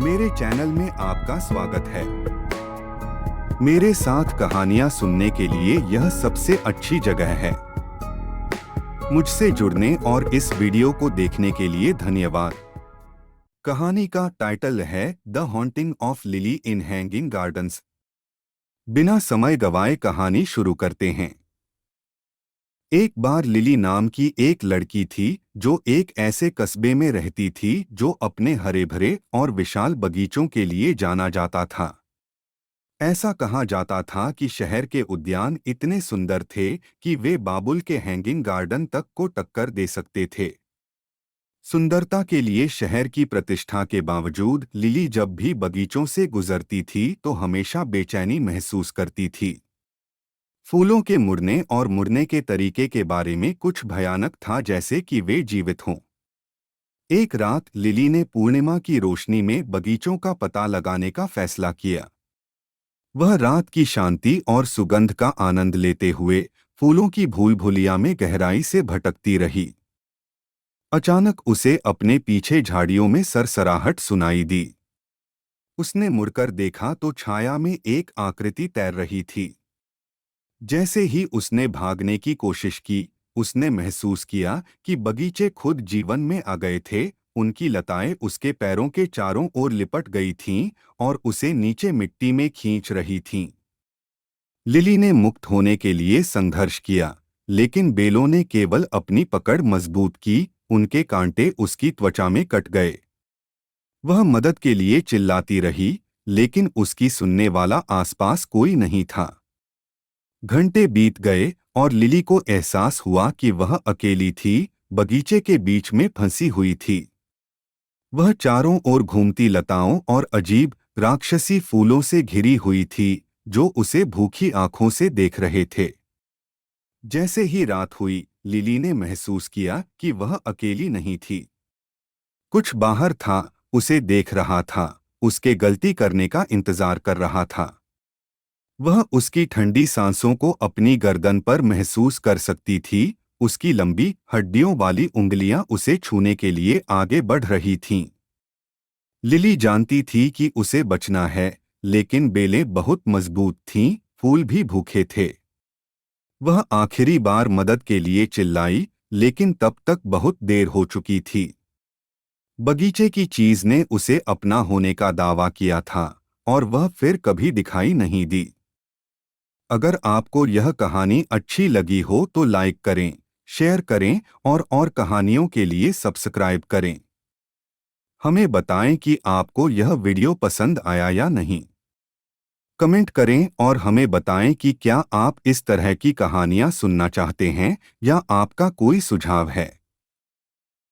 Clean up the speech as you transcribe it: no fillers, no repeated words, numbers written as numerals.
मेरे चैनल में आपका स्वागत है। मेरे साथ कहानियां सुनने के लिए यह सबसे अच्छी जगह है। मुझसे जुड़ने और इस वीडियो को देखने के लिए धन्यवाद। कहानी का टाइटल है the haunting of lily in hanging gardens. बिना समय गवाए कहानी शुरू करते हैं। एक बार लिली नाम की एक लड़की थी जो एक ऐसे कस्बे में रहती थी जो अपने हरे भरे और विशाल बगीचों के लिए जाना जाता था। ऐसा कहा जाता था कि शहर के उद्यान इतने सुंदर थे कि वे बाबुल के हैंगिंग गार्डन तक को टक्कर दे सकते थे। सुंदरता के लिए शहर की प्रतिष्ठा के बावजूद लिली जब भी बगीचों से गुजरती थी तो हमेशा बेचैनी महसूस करती थी। फूलों के मुड़ने और मुड़ने के तरीके के बारे में कुछ भयानक था, जैसे कि वे जीवित हों। एक रात लिली ने पूर्णिमा की रोशनी में बगीचों का पता लगाने का फैसला किया। वह रात की शांति और सुगंध का आनंद लेते हुए फूलों की भूल भुलिया में गहराई से भटकती रही। अचानक उसे अपने पीछे झाड़ियों में सरसराहट सुनाई दी। उसने मुड़कर देखा तो छाया में एक आकृति तैर रही थी। जैसे ही उसने भागने की कोशिश की, उसने महसूस किया कि बगीचे खुद जीवन में आ गए थे। उनकी लताएं उसके पैरों के चारों ओर लिपट गई थीं और उसे नीचे मिट्टी में खींच रही थीं। लिली ने मुक्त होने के लिए संघर्ष किया, लेकिन बेलों ने केवल अपनी पकड़ मजबूत की। उनके कांटे उसकी त्वचा में कट गए। वह मदद के लिए चिल्लाती रही, लेकिन उसकी सुनने वाला आसपास कोई नहीं था। घंटे बीत गए और लिली को एहसास हुआ कि वह अकेली थी, बगीचे के बीच में फंसी हुई थी। वह चारों ओर घूमती लताओं और अजीब राक्षसी फूलों से घिरी हुई थी, जो उसे भूखी आंखों से देख रहे थे। जैसे ही रात हुई, लिली ने महसूस किया कि वह अकेली नहीं थी। कुछ बाहर था, उसे देख रहा था, उसके गलती करने का इंतजार कर रहा था। वह उसकी ठंडी सांसों को अपनी गर्दन पर महसूस कर सकती थी। उसकी लंबी हड्डियों वाली उंगलियां उसे छूने के लिए आगे बढ़ रही थीं। लिली जानती थी कि उसे बचना है, लेकिन बेलें बहुत मजबूत थीं, फूल भी भूखे थे। वह आखिरी बार मदद के लिए चिल्लाई, लेकिन तब तक बहुत देर हो चुकी थी। बगीचे की चीज ने उसे अपना होने का दावा किया था और वह फिर कभी दिखाई नहीं दी। अगर आपको यह कहानी अच्छी लगी हो तो लाइक करें, शेयर करें और कहानियों के लिए सब्सक्राइब करें। हमें बताएं कि आपको यह वीडियो पसंद आया या नहीं। कमेंट करें और हमें बताएं कि क्या आप इस तरह की कहानियां सुनना चाहते हैं या आपका कोई सुझाव है।